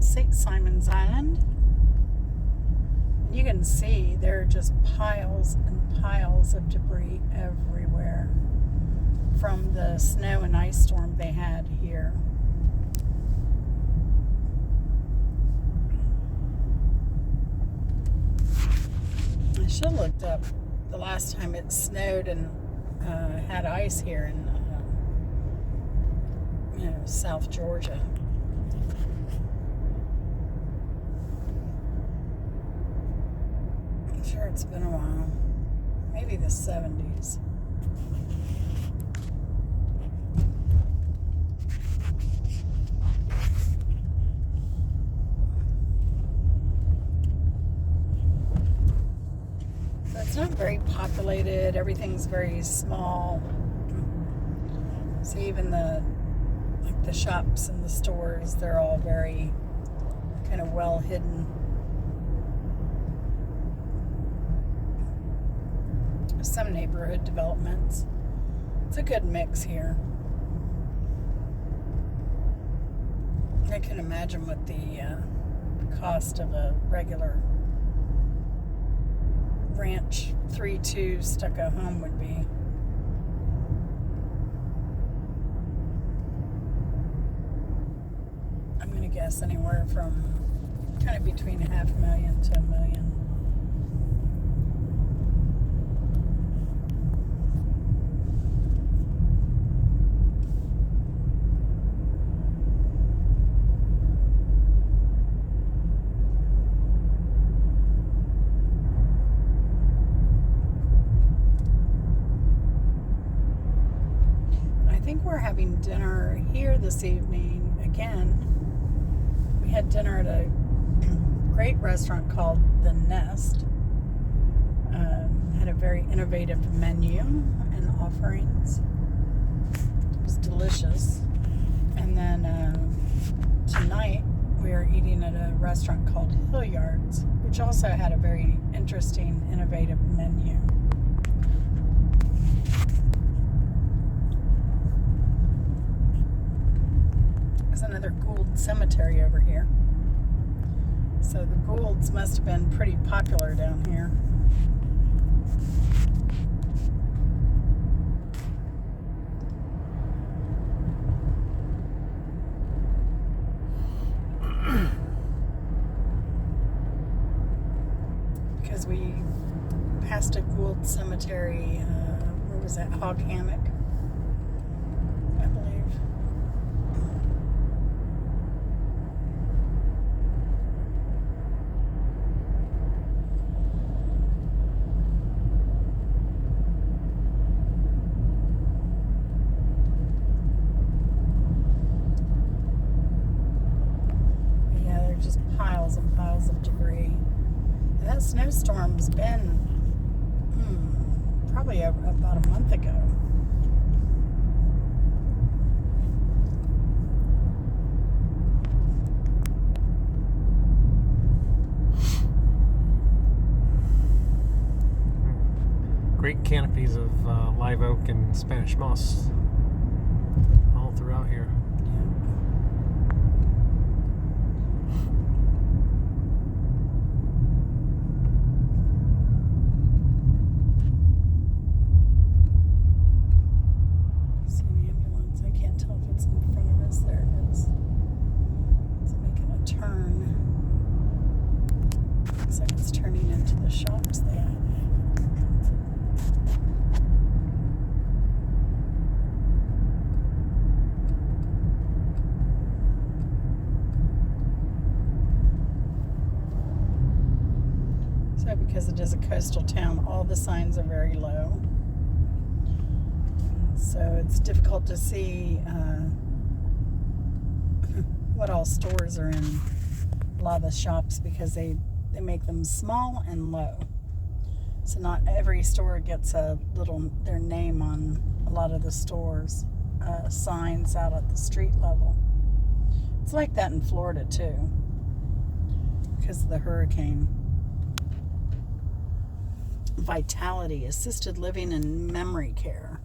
St. Simon's Island. You can see there are just piles and piles of debris everywhere from the snow and ice storm they had here. I should have looked up the last time it snowed and had ice here in South Georgia. I'm sure it's been a while. Maybe the 70s. So it's not very populated. Everything's very small. So even the shops and the stores, they're all very kind of well hidden. Some neighborhood developments. It's a good mix here. I can imagine what the cost of a regular ranch 3-2 stucco home would be. I'm going to guess anywhere from kind of between $500,000 to $1 million. I think we're having dinner here this evening again. We had dinner at a great restaurant called The Nest. Had a very innovative menu and offerings. It was delicious. And then tonight we are eating at a restaurant called Hilliard's, which also had a very interesting, innovative menu. There's another Gould cemetery over here. So the Goulds must have been pretty popular down here. Because we passed a Gould cemetery, where was that? Hog Hammock, I believe. Just piles and piles of debris. And that snowstorm's been probably about a month ago. Great canopies of live oak and Spanish moss all throughout here. Shops there. So because it is a coastal town, all the signs are very low. So it's difficult to see what all stores are in a lot of the shops because they make them small and low. So not every store gets their name on a lot of the stores, signs out at the street level. It's like that in Florida too, because of the hurricane. Vitality, assisted living and memory care.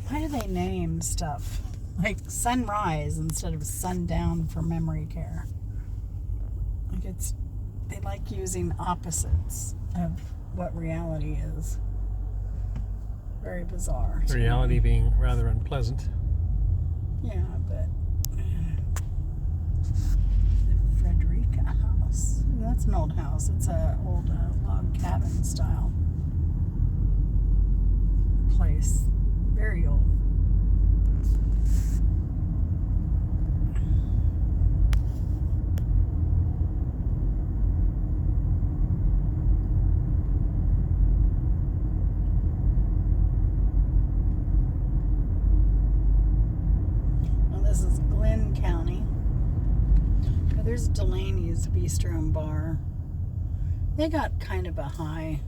Why do they name stuff like sunrise instead of sundown for memory care? they like using opposites of what reality is. Very bizarre. Reality being rather unpleasant. Yeah, but the Frederica house. That's an old house. It's a old log cabin style place. Very old. There's Delaney's Bistro and Bar. They got kind of a high-ish,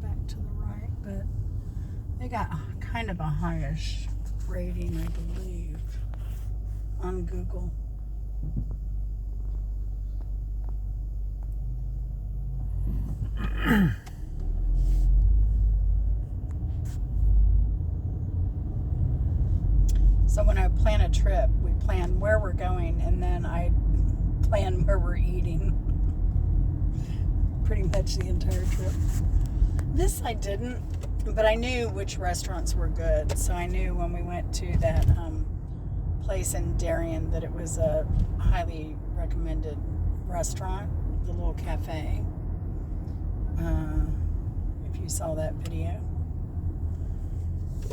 back to the right, but they got kind of a high-ish rating, I believe, on Google. So when I plan a trip, we plan where we're going, and then I plan where we're eating. Pretty much the entire trip. This I didn't, but I knew which restaurants were good. So I knew when we went to that place in Darien that it was a highly recommended restaurant, the little cafe. If you saw that video.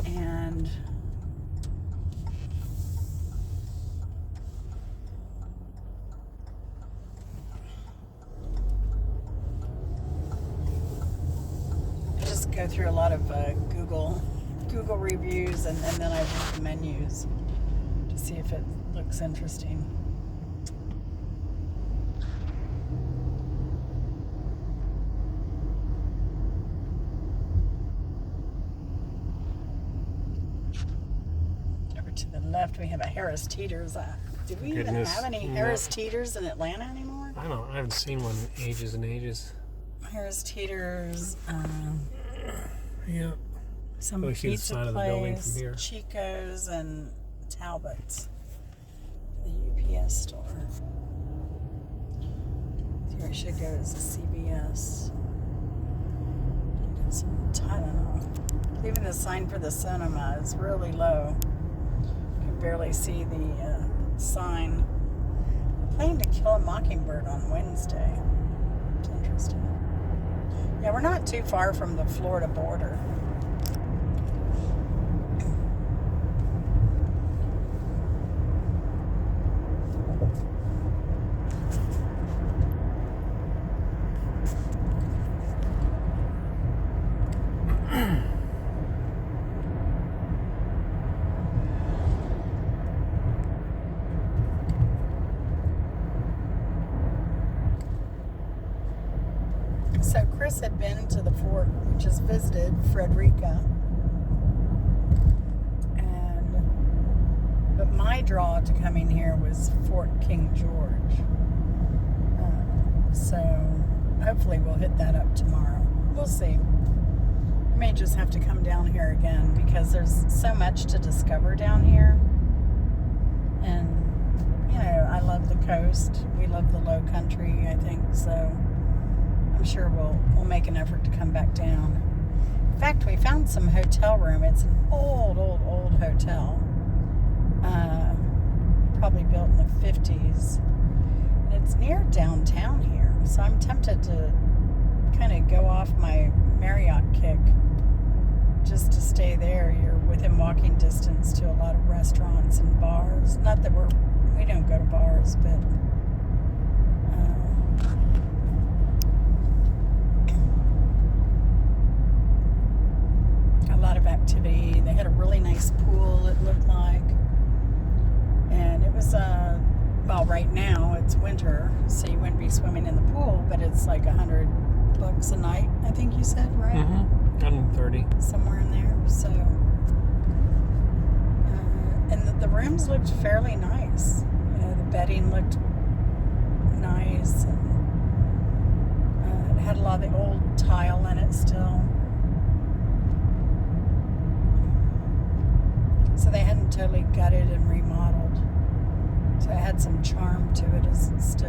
And go through a lot of Google reviews, and then I read the menus to see if it looks interesting. Over to the left, we have a Harris Teeter's. Do we even have any Harris Teeters in Atlanta anymore? I don't. I haven't seen one in ages and ages. Harris Teeter's. Yeah. Some pizza side place, of the building from here. Chico's, and Talbot's. The UPS store. Here I should go is a CVS. I don't know. Even the sign for the cinema is really low. You can barely see the sign. I'm planning to kill a mockingbird on Wednesday. It's interesting. Yeah, we're not too far from the Florida border. So Chris had been to the fort, we just visited Frederica, but my draw to coming here was Fort King George. So hopefully we'll hit that up tomorrow. We'll see. I may just have to come down here again because there's so much to discover down here, and you know, I love the coast. We love the low country, I think, so I'm sure we'll make an effort to come back down. In fact, we found some hotel room. It's an old hotel. Probably built in the 50s. And it's near downtown here. So I'm tempted to kind of go off my Marriott kick just to stay there. You're within walking distance to a lot of restaurants and bars. Not that we don't go to bars, but a lot of activity. They had a really nice pool, it looked like. And it was, well, right now it's winter, so you wouldn't be swimming in the pool, but it's like $100 a night, I think you said, right? Mm-hmm. 130. Somewhere in there. So, and the rooms looked fairly nice. You know, the bedding looked nice, and it had a lot of the old tile in it still. So they hadn't totally gutted and remodeled. So it had some charm to it as still.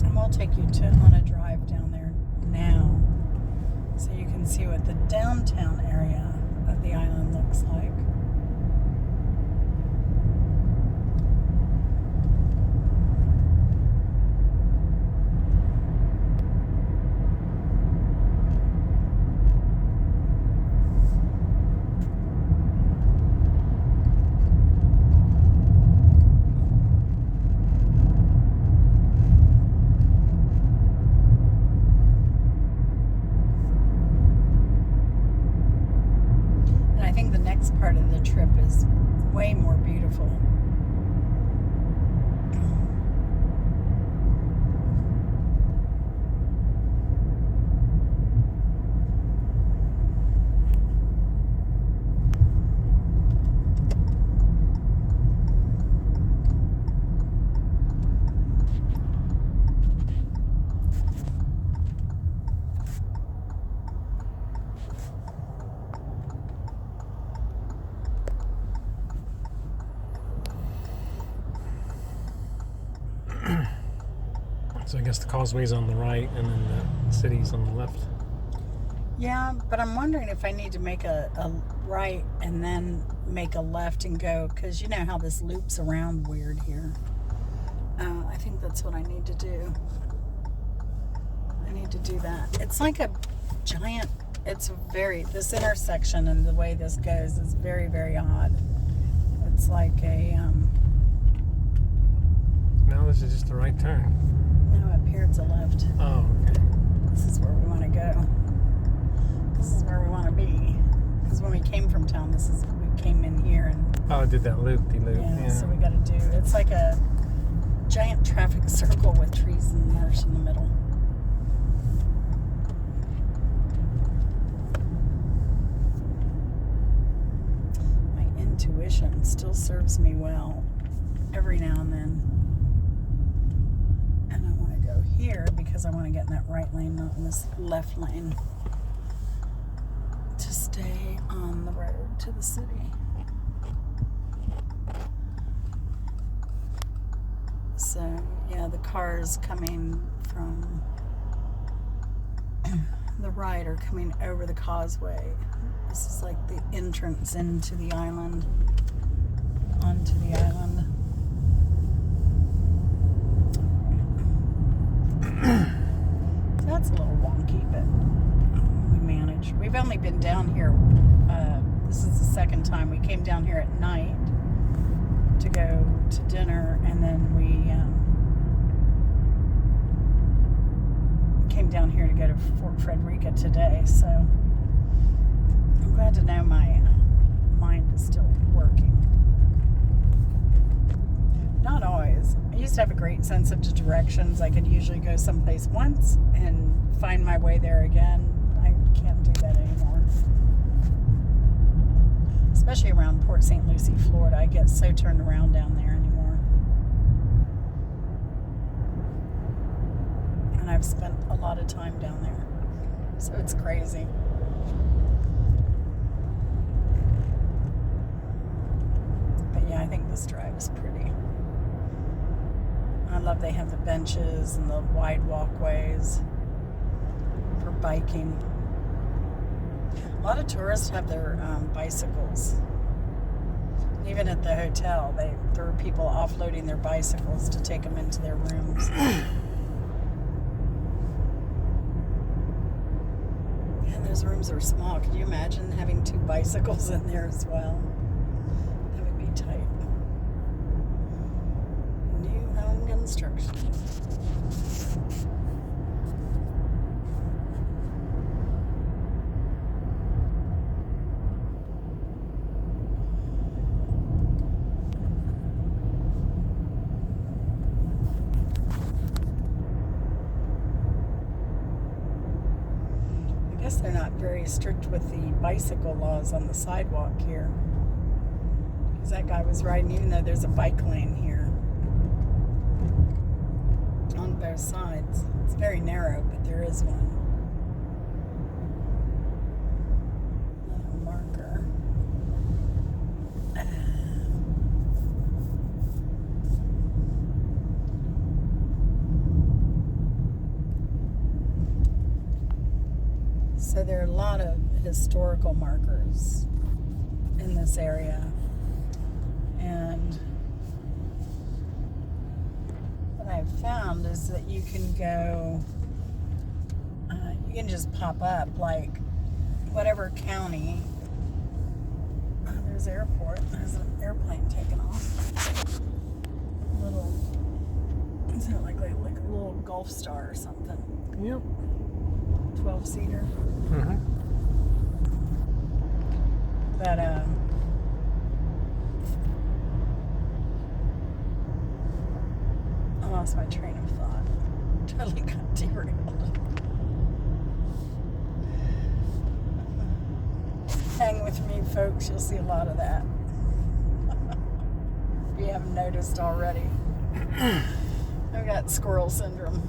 And we'll take you on a drive down there now so you can see what the downtown area of the island looks like. Part of the trip is way more beautiful. So I guess the causeway's on the right and then the city's on the left. Yeah, but I'm wondering if I need to make a right and then make a left and go, because you know how this loops around weird here. I think that's what I need to do. I need to do that. It's like a giant, this intersection and the way this goes is very, very odd. It's like a, No, this is just the right turn. no, up here it's a left. Oh, okay. This is where we want to go. This is where we want to be. Because when we came from town, we came in here and... Oh, it did that loop-de-loop. Yeah, so we got to do... It's like a giant traffic circle with trees and marsh in the middle. My intuition still serves me well every now and then. And I want to go here because I want to get in that right lane, not in this left lane, to stay on the road to the city. So, yeah, the cars coming from the right are coming over the causeway. This is like the entrance into the island, onto the island. So that's a little wonky, but we managed. We've only been down here, this is the second time. We came down here at night to go to dinner, and then we came down here to go to Fort Frederica today, so I'm glad to know my mind is still working. Not always. I used to have a great sense of directions. I could usually go someplace once and find my way there again. I can't do that anymore. Especially around Port St. Lucie, Florida. I get so turned around down there anymore. And I've spent a lot of time down there. So it's crazy. But yeah, I think this drive is pretty. I love they have the benches and the wide walkways for biking. A lot of tourists have their bicycles. Even at the hotel, there are people offloading their bicycles to take them into their rooms. And those rooms are small. Could you imagine having 2 bicycles in there as well? That would be tight. New home construction. I guess they're not very strict with the bicycle laws on the sidewalk here. Because that guy was riding, even though there's a bike lane here. on both sides. It's very narrow, but there is one. Another marker. So there are a lot of historical markers in this area. And what I've found is that you can go, you can just pop up like whatever county. There's an airport. There's an airplane taking off. Little, is it like a little Gulf Star or something? Yep. 12-seater. Mm-hmm. But I lost my train of thought. Totally got derailed. Hang with me, folks. You'll see a lot of that. If you haven't noticed already. I've got squirrel syndrome.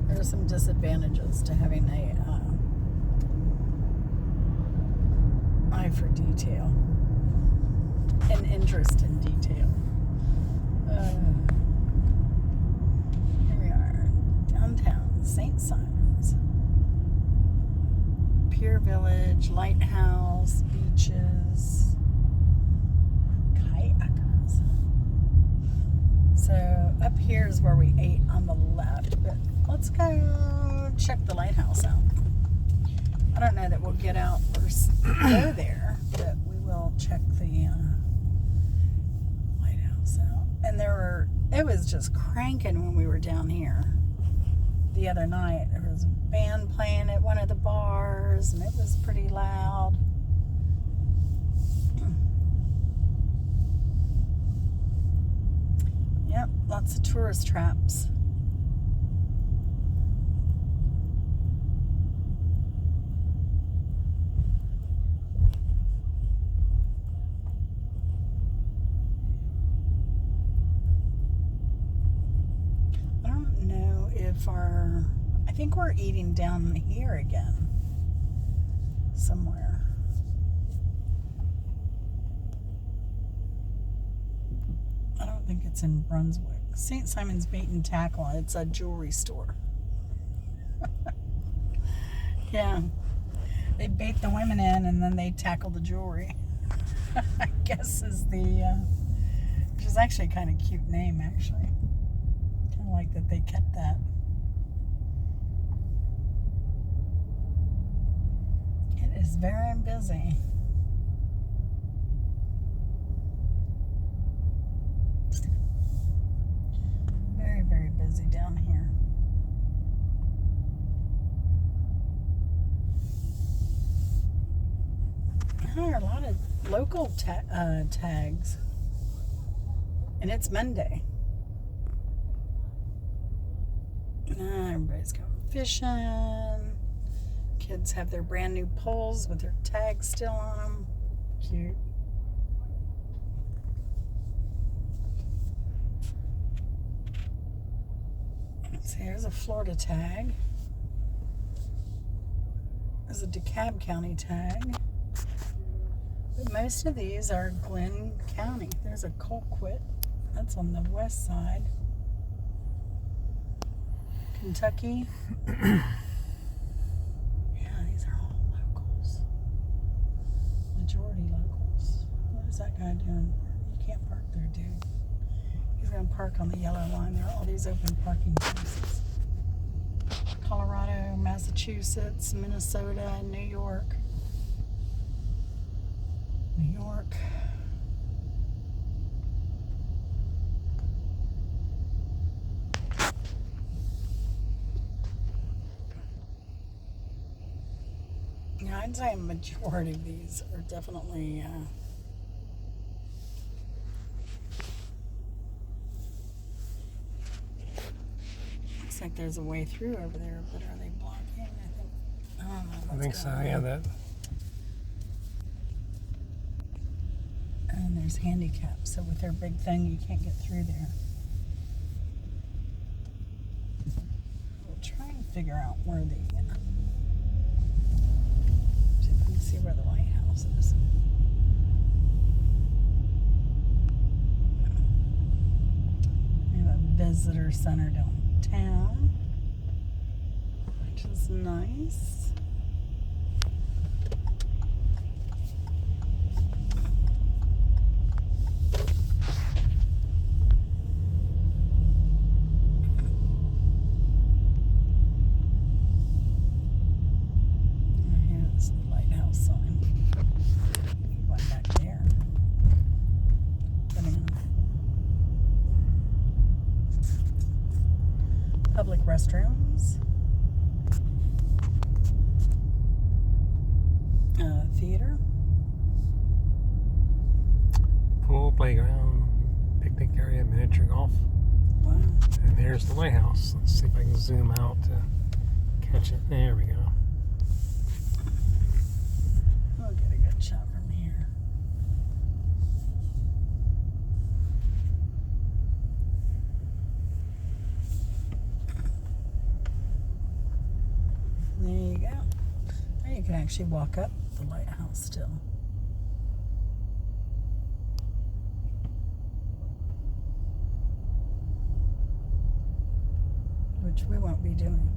There are some disadvantages to having a eye for detail, an interest in detail. Here we are, downtown St. Simon's, Pier Village, lighthouse, beaches, kayakers. So up here is where we ate on the left, but let's go check the lighthouse out. I don't know that we'll get out or go there, but we will check the lighthouse out. And it was just cranking when we were down here the other night. There was a band playing at one of the bars, and it was pretty loud. Yep, lots of tourist traps. I don't know if I think we're eating down here again somewhere. I don't think it's in Brunswick. St. Simon's Bait and Tackle. It's a jewelry store. Yeah. They bait the women in and then they tackle the jewelry. I guess is which is actually a kind of cute name, actually. Kind of like that they kept that. It is very busy. Very, very busy down here. There are a lot of local tags. And it's Monday. Everybody's going fishing. Kids have their brand new poles with their tags still on them. Cute. Let's see, here's a Florida tag. There's a DeKalb County tag. But most of these are Glenn County. There's a Colquitt. That's on the west side. Kentucky. Yeah, these are all locals. Majority locals. What is that guy doing? You can't park there, dude. He's going to park on the yellow line. There are all these open parking spaces. Colorado, Massachusetts, Minnesota, New York. New York. Yeah, I'd say a majority of these are definitely looks like there's a way through over there, but are they blocking? I don't know. I think so. Yeah, that. And there's handicap, so with their big thing, you can't get through there. We'll try and figure out where the. See if we can see where the lighthouse is. We have a visitor center downtown, which is nice. Here's the lighthouse sign. One back there. Public restrooms. Theater. Pool, playground, picnic area, miniature golf. Wow. And there's the lighthouse. Let's see if I can zoom out to catch it. There we go. We'll get a good shot from here. There you go. Now you can actually walk up the lighthouse still. Which we won't be doing.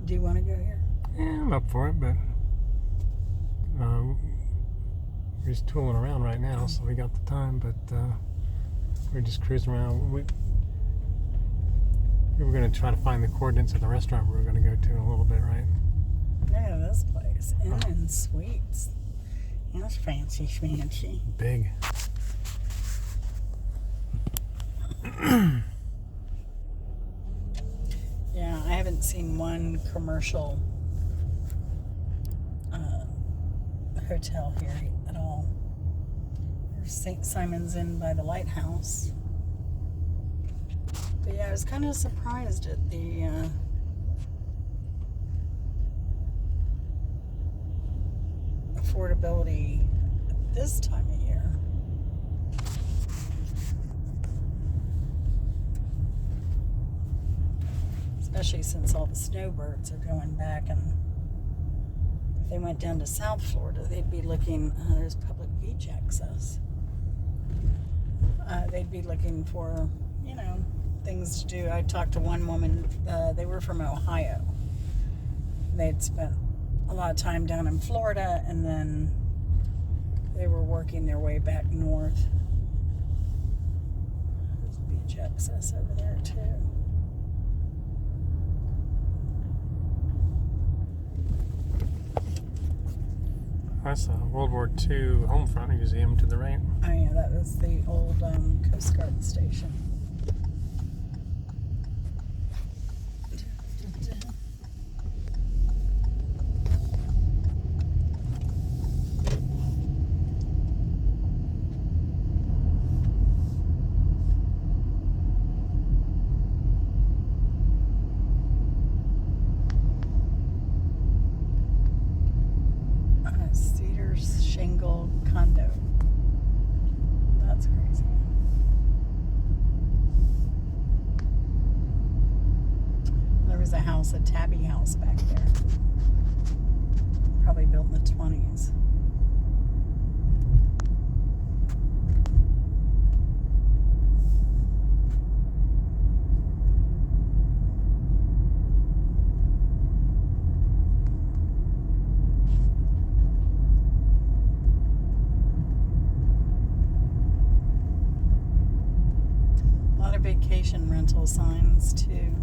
Do you want to go here? Yeah, I'm up for it, but we're just tooling around right now, so we got the time, but we're just cruising around. We were going to try to find the coordinates of the restaurant we were going to go to in a little bit, right? Yeah, this place. Inn and Suites. That's fancy schmancy. Big. Yeah, I haven't seen one commercial hotel here at all. There's St. Simon's Inn by the lighthouse. But yeah, I was kind of surprised at the affordability at this time of year. Especially since all the snowbirds are going back, and if they went down to South Florida, they'd be looking, there's public beach access. They'd be looking for, things to do. I talked to one woman, they were from Ohio. They'd spent a lot of time down in Florida, and then they were working their way back north. There's beach access over there too. That's a World War II Homefront Museum to the right. Oh yeah, that was the old Coast Guard station. Shingle condo. That's crazy. There was a house, a tabby house back there. Probably built in the 20s. Vacation rental signs too.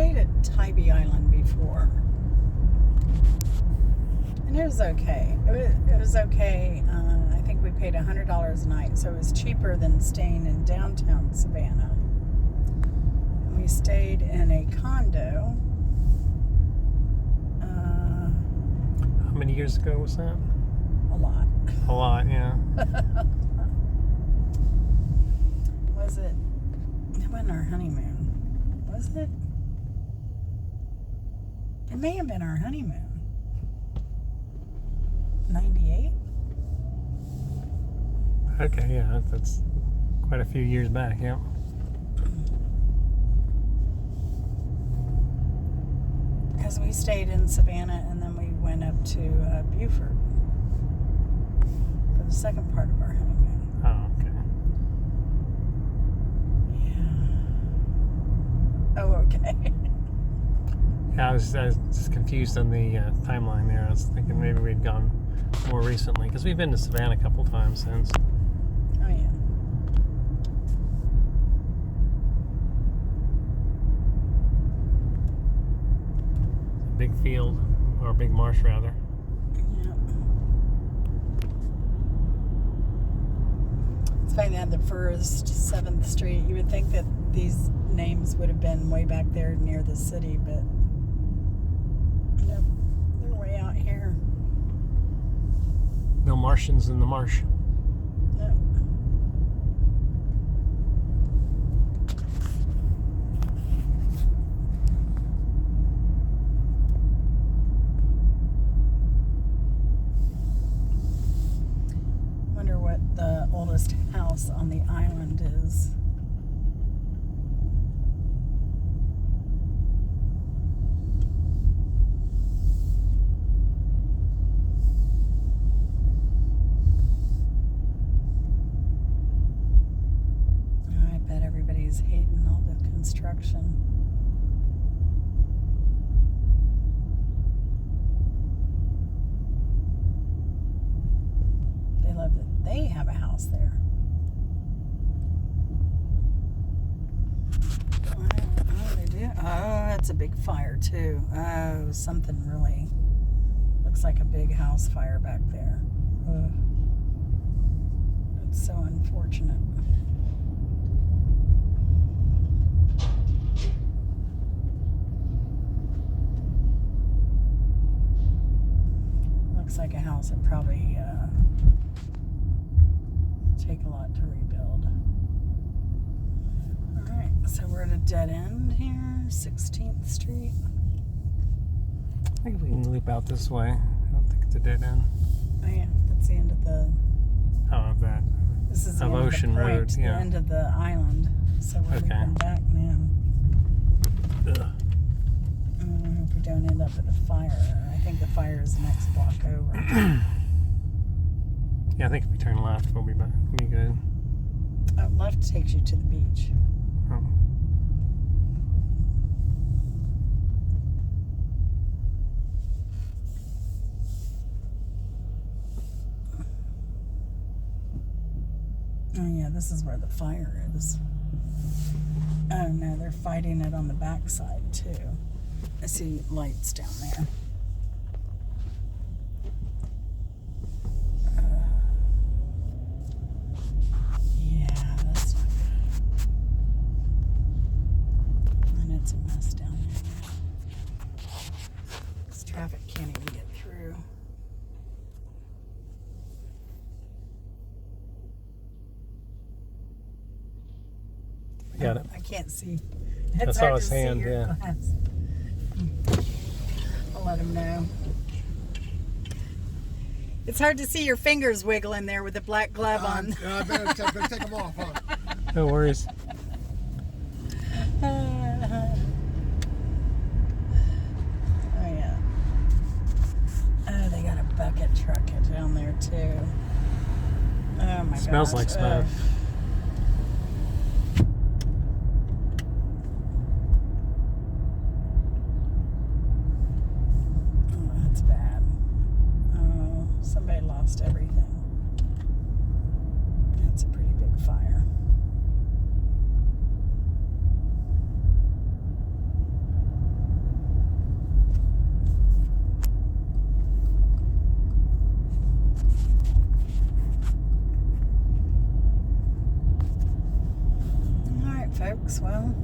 stayed at Tybee Island before. And it was okay. It was okay. I think we paid $100 a night, so it was cheaper than staying in downtown Savannah. And we stayed in a condo. How many years ago was that? A lot. A lot, yeah. Was it? It wasn't our honeymoon. Was it? It may have been our honeymoon. 98? Okay, yeah, that's quite a few years back, yeah. Because we stayed in Savannah and then we went up to Beaufort for the second part of our honeymoon. Oh, okay. Yeah. Oh, okay. Yeah, I was just confused on the timeline there. I was thinking maybe we'd gone more recently, because we've been to Savannah a couple times since. Oh, yeah. Big field, or big marsh rather. Yeah. It's funny they had the First, 7th Street. You would think that these names would have been way back there near the city, but nope, they're way out here. No Martians in the marsh. Yep. Wonder what the oldest house on the island is. I bet everybody's hating all the construction. They love that they have a house there. Oh, they do? Oh, it's a big fire too. Oh, something really looks like a big house fire back there. Ugh. It's so unfortunate. Looks like a house that probably take a lot to rebuild. Alright, so we're at a dead end here, 16th Street. I think we can loop out this way. I don't think it's a dead end. Oh yeah, that's the end of the... Oh, of that. This is the Of end Ocean of the point, Road, yeah. the end of the island. So we're Okay. leaving back now. Ugh. If we don't end up at the fire. I think the fire is the next block over. Yeah, I think if we turn left, we'll be back. We'll be good. Left takes you to the beach. Oh. Oh yeah, this is where the fire is. Oh no, they're fighting it on the backside too. I see lights down there. Yeah, that's not good. And it's a mess down there. This traffic can't even get through. Got it. I can't see. I It's saw hard his to hand, see your yeah. glass. I'll let him know. It's hard to see your fingers wiggling there with the black glove on. I better take them off, huh? No worries. Oh yeah. Oh, they got a bucket truck down there too. Oh my god. Smells like smoke. Oh, that's bad. Oh, somebody lost everything. That's a pretty big fire. folks. Well,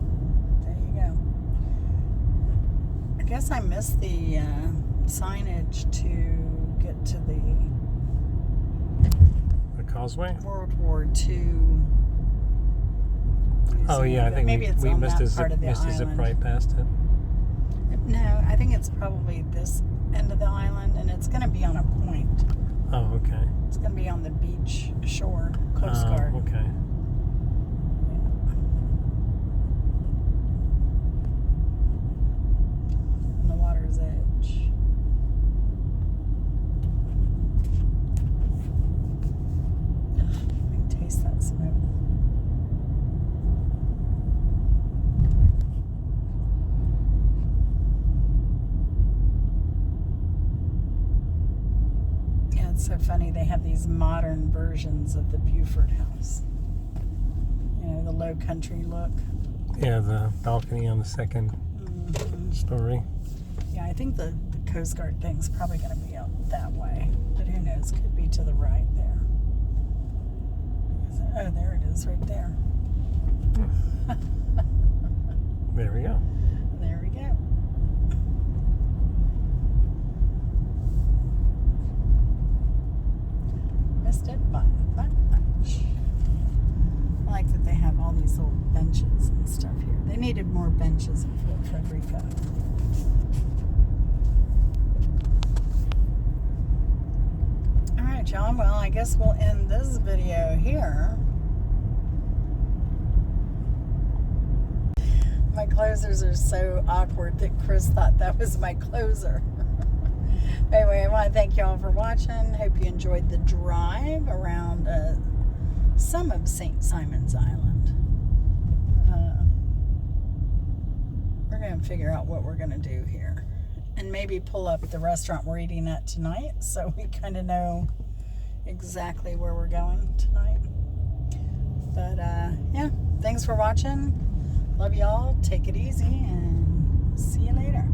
there you go. I guess I missed the signage to get to the Causeway? World War II. Oh yeah, I think maybe it's we on missed that a zip, part of the missed a zip island. right past it. No, I think it's probably this end of the island, and it's going to be on a point. Oh, okay. It's going to be on the beach shore, Coast Guard. Oh, okay. On the water's edge. Ugh, I can taste that smoke. Yeah, it's so funny. They have these modern versions of the Buford House. You know, the low country look. Yeah, the balcony on the second story. Yeah, I think the Coast Guard thing's probably going to be out that way. But who knows? Could be to the right there. Oh, there it is right there. There we go. There we go. Missed it by that much. I like that they have all these little benches and stuff here. They needed more benches in Fort Frederica. Alright, y'all. Well, I guess we'll end this video here. My closers are so awkward that Chris thought that was my closer. Anyway, I want to thank y'all for watching. Hope you enjoyed the drive around some of St. Simon's Island. We're going to figure out what we're going to do here. And maybe pull up the restaurant we're eating at tonight so we kind of know exactly where we're going tonight. But yeah, thanks for watching. Love y'all. Take it easy and see you later.